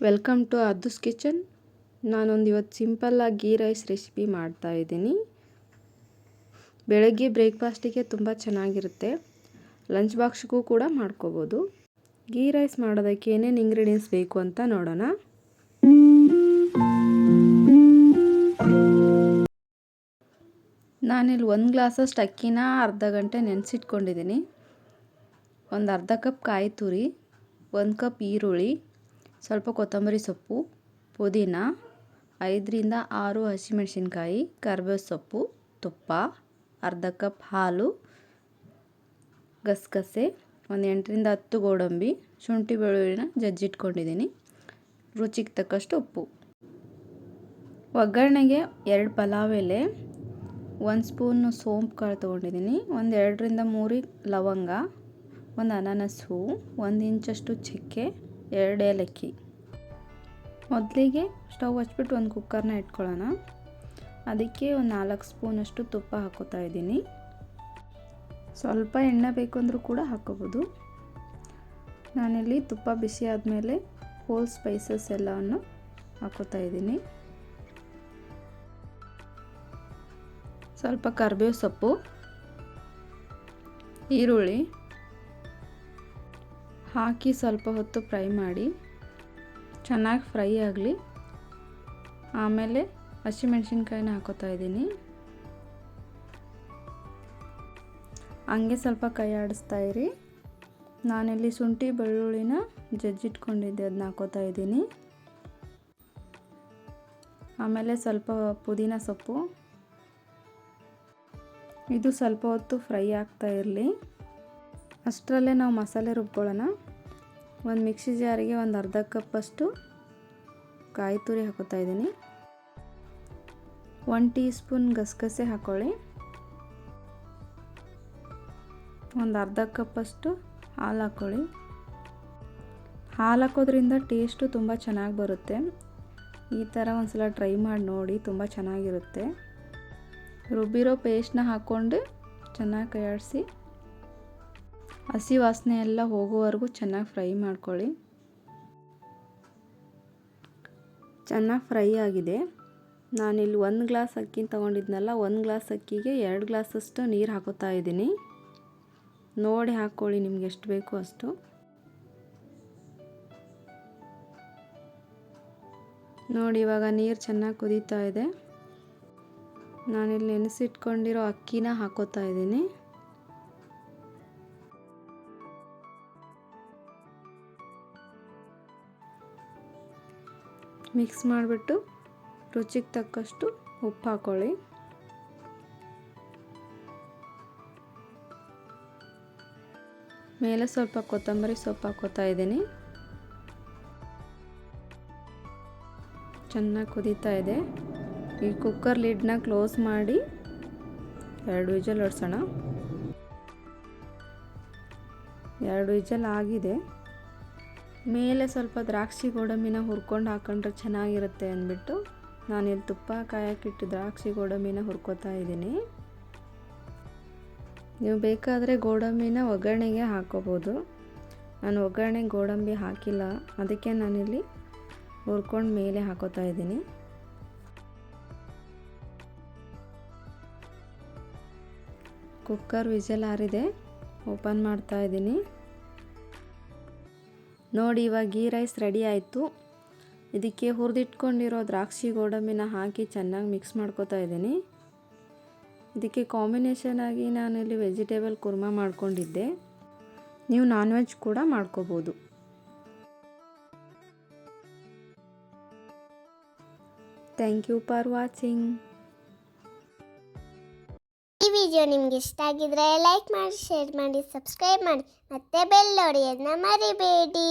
Welcome to ಅದ್ದುಸ್ kitchen. ನಾನೊಂದು ಇವತ್ತು ಸಿಂಪಲ್ಲಾಗಿ ಗೀ ರೈಸ್ ರೆಸಿಪಿ ಮಾಡ್ತಾಯಿದ್ದೀನಿ. ಬೆಳಗ್ಗೆ ಬ್ರೇಕ್ಫಾಸ್ಟಿಗೆ ತುಂಬ ಚೆನ್ನಾಗಿರುತ್ತೆ. ಲಂಚ್ ಬಾಕ್ಸ್ಗೂ ಕೂಡ ಮಾಡ್ಕೋಬೋದು. ಗೀ ರೈಸ್ ಮಾಡೋದಕ್ಕೆ ಏನೇನು ಇಂಗ್ರೀಡಿಯೆಂಟ್ಸ್ ಬೇಕು ಅಂತ ನೋಡೋಣ. ನಾನಿಲ್ಲಿ 1 ಗ್ಲಾಸಷ್ಟು ಅಕ್ಕಿನ ಅರ್ಧ ಗಂಟೆ ನೆನೆಸಿಟ್ಕೊಂಡಿದ್ದೀನಿ. ಒಂದು ಅರ್ಧ ಕಪ್ ಕಾಯಿ ತುರಿ, 1 ಕಪ್ ಈರುಳ್ಳಿ, ಸ್ವಲ್ಪ ಕೊತ್ತಂಬರಿ ಸೊಪ್ಪು, ಪುದೀನ, 5 ರಿಂದ 6 ಹಸಿಮೆಣಸಿನ್ಕಾಯಿ, ಕರಿಬೇವು ಸೊಪ್ಪು, ತುಪ್ಪ, ಅರ್ಧ ಕಪ್ ಹಾಲು, ಗಸಗಸೆ, ಒಂದು 8 ರಿಂದ 10 ಗೋಡಂಬಿ, ಶುಂಠಿ ಬೆಳ್ಳುಳ್ಳಿನ ಜಜ್ಜಿಟ್ಕೊಂಡಿದ್ದೀನಿ, ರುಚಿಗೆ ತಕ್ಕಷ್ಟು ಉಪ್ಪು. ಒಗ್ಗರಣೆಗೆ 2 ಪಲಾವ್ ಎಲೆ, 1 ಸ್ಪೂನು ಸೋಂಪು ಕಾಳು ತೊಗೊಂಡಿದ್ದೀನಿ, ಒಂದು 2 ರಿಂದ 3 ಲವಂಗ, ಒಂದು ಅನಾನಸ್ ಹೂವು, 1 ಇಂಚಷ್ಟು ಚಕ್ಕೆ, 2 ಏಲಕ್ಕಿ. ಮೊದಲಿಗೆ ಸ್ಟವ್ ಹಚ್ಬಿಟ್ಟು ಒಂದು ಕುಕ್ಕರ್ನ ಇಟ್ಕೊಳ್ಳೋಣ. ಅದಕ್ಕೆ ಒಂದು 4 ಸ್ಪೂನಷ್ಟು ತುಪ್ಪ ಹಾಕೋತಾ ಇದ್ದೀನಿ. ಸ್ವಲ್ಪ ಎಣ್ಣೆ ಬೇಕು ಅಂದರೂ ಕೂಡ ಹಾಕೋಬೋದು. ನಾನಿಲ್ಲಿ ತುಪ್ಪ ಬಿಸಿ ಆದಮೇಲೆ ಹೋಲ್ ಸ್ಪೈಸಸ್ ಎಲ್ಲವನ್ನು ಹಾಕೋತಾ ಇದ್ದೀನಿ. ಸ್ವಲ್ಪ ಕರಿಬೇವು ಸೊಪ್ಪು, ಈರುಳ್ಳಿ ಹಾಕಿ ಸ್ವಲ್ಪ ಹೊತ್ತು ಫ್ರೈ ಮಾಡಿ ಚೆನ್ನಾಗಿ ಫ್ರೈ ಆಗಲಿ. ಆಮೇಲೆ ಹಸಿಮೆಣಸಿನ್ಕಾಯಿನ ಹಾಕೋತಾ ಇದ್ದೀನಿ. ಹಂಗೆ ಸ್ವಲ್ಪ ಕೈ ಆಡಿಸ್ತಾ ಇರಿ. ನಾನಿಲ್ಲಿ ಶುಂಠಿ ಬೆಳ್ಳುಳ್ಳಿನ ಜಜ್ಜಿಟ್ಕೊಂಡಿದ್ದೆ, ಅದನ್ನ ಹಾಕೋತಾ ಇದ್ದೀನಿ. ಆಮೇಲೆ ಸ್ವಲ್ಪ ಪುದೀನ ಸೊಪ್ಪು. ಇದು ಸ್ವಲ್ಪ ಹೊತ್ತು ಫ್ರೈ ಆಗ್ತಾ ಇರಲಿ. ಅಷ್ಟರಲ್ಲೇ ನಾವು ಮಸಾಲೆ ರುಬ್ಕೊಳ್ಳೋಣ. ಒಂದು ಮಿಕ್ಸಿ ಜಾರಿಗೆ ಒಂದು ಅರ್ಧ ಕಪ್ಪಷ್ಟು ಕಾಯಿ ತುರಿ ಹಾಕೋತಾ ಇದ್ದೀನಿ. 1 ಟೀ ಸ್ಪೂನ್ ಗಸಗಸೆ ಹಾಕ್ಕೊಳ್ಳಿ. ಒಂದು ಅರ್ಧ ಕಪ್ಪಷ್ಟು ಹಾಲು ಹಾಕ್ಕೊಳ್ಳಿ. ಹಾಲು ಹಾಕೋದ್ರಿಂದ ಟೇಸ್ಟು ತುಂಬ ಚೆನ್ನಾಗಿ ಬರುತ್ತೆ. ಈ ಥರ ಒಂದು ಸಲ ಟ್ರೈ ಮಾಡಿ ನೋಡಿ, ತುಂಬ ಚೆನ್ನಾಗಿರುತ್ತೆ. ರುಬ್ಬಿರೋ ಪೇಸ್ಟ್ನ ಹಾಕ್ಕೊಂಡು ಚೆನ್ನಾಗಿ ಕೈಯಾಡಿಸಿ ಹಸಿ ವಾಸನೆ ಎಲ್ಲ ಹೋಗೋವರೆಗೂ ಚೆನ್ನಾಗಿ ಫ್ರೈ ಮಾಡ್ಕೊಳ್ಳಿ. ಚೆನ್ನಾಗಿ ಫ್ರೈ ಆಗಿದೆ. ನಾನಿಲ್ಲಿ 1 ಗ್ಲಾಸ್ ಅಕ್ಕಿ ತೊಗೊಂಡಿದ್ನಲ್ಲ, 1 ಗ್ಲಾಸ್ ಅಕ್ಕಿಗೆ 2 ಗ್ಲಾಸಷ್ಟು ನೀರು ಹಾಕೋತಾ ಇದ್ದೀನಿ. ನೋಡಿ ಹಾಕ್ಕೊಳ್ಳಿ, ನಿಮ್ಗೆ ಎಷ್ಟು ಬೇಕು ಅಷ್ಟು. ನೋಡಿ, ಇವಾಗ ನೀರು ಚೆನ್ನಾಗಿ ಕುದೀತಾ ಇದೆ. ನಾನಿಲ್ಲಿ ನೆನೆಸಿಟ್ಕೊಂಡಿರೋ ಅಕ್ಕಿನ ಹಾಕೋತಾ ಇದ್ದೀನಿ. ಮಿಕ್ಸ್ ಮಾಡಿಬಿಟ್ಟು ರುಚಿಗೆ ತಕ್ಕಷ್ಟು ಉಪ್ಪು ಹಾಕ್ಕೊಳ್ಳಿ. ಮೇಲೆ ಸ್ವಲ್ಪ ಕೊತ್ತಂಬರಿ ಸೊಪ್ಪು ಹಾಕೋತಾ ಇದ್ದೀನಿ. ಚೆನ್ನಾಗಿ ಕುದೀತಾ ಇದೆ. ಈ ಕುಕ್ಕರ್ ಲಿಡ್ನ ಕ್ಲೋಸ್ ಮಾಡಿ 2 ವಿಜಲ್ ಹೊಡ್ಸೋಣ. 2 ವಿಜಲ್ ಆಗಿದೆ. ಮೇಲೆ ಸ್ವಲ್ಪ ದ್ರಾಕ್ಷಿ ಗೋಡಂಬಿನ ಹುರ್ಕೊಂಡು ಹಾಕೊಂಡ್ರೆ ಚೆನ್ನಾಗಿರುತ್ತೆ ಅಂದ್ಬಿಟ್ಟು ನಾನಿಲ್ಲಿ ತುಪ್ಪ ಕಾಯಕ್ಕಿಟ್ಟು ದ್ರಾಕ್ಷಿ ಗೋಡಂಬಿನ ಹುರ್ಕೋತಾ ಇದ್ದೀನಿ. ನೀವು ಬೇಕಾದರೆ ಗೋಡಂಬಿನ ಒಗ್ಗರಣೆಗೆ ಹಾಕೋಬೋದು. ನಾನು ಒಗ್ಗರಣೆಗೆ ಗೋಡಂಬಿ ಹಾಕಿಲ್ಲ, ಅದಕ್ಕೆ ನಾನಿಲ್ಲಿ ಹುರ್ಕೊಂಡು ಮೇಲೆ ಹಾಕೋತಾ ಇದ್ದೀನಿ. ಕುಕ್ಕರ್ ವಿಜಲ್ ಆರಿದೆ, ಓಪನ್ ಮಾಡ್ತಾ ಇದ್ದೀನಿ. ನೋಡಿ, ಇವಾಗ ಗೀ ರೈಸ್ ರೆಡಿ ಆಯಿತು. ಇದಕ್ಕೆ ಹುರಿದಿಟ್ಕೊಂಡಿರೋ ದ್ರಾಕ್ಷಿ ಗೋಡಂಬಿನ ಹಾಕಿ ಚೆನ್ನಾಗಿ ಮಿಕ್ಸ್ ಮಾಡ್ಕೋತಾ ಇದ್ದೀನಿ. ಇದಕ್ಕೆ ಕಾಂಬಿನೇಷನ್ ಆಗಿ ನಾನಿಲ್ಲಿ ವೆಜಿಟೇಬಲ್ ಕುರ್ಮಾ ಮಾಡ್ಕೊಂಡಿದ್ದೆ. ನೀವು ನಾನ್ ವೆಜ್ ಕೂಡ ಮಾಡ್ಕೋಬೋದು. Thank you for watching. ಈ ವಿಡಿಯೋ ನಿಮಗೆ ಇಷ್ಟ ಆಗಿದ್ರೆ ಲೈಕ್ ಮಾಡಿ, ಶೇರ್ ಮಾಡಿ, ಸಬ್ಸ್ಕ್ರೈಬ್ ಮಾಡಿ, ಮತ್ತೆ ಬೆಲ್ ಹೊಡೆಯೋದನ್ನ ಮರಿಬೇಡಿ.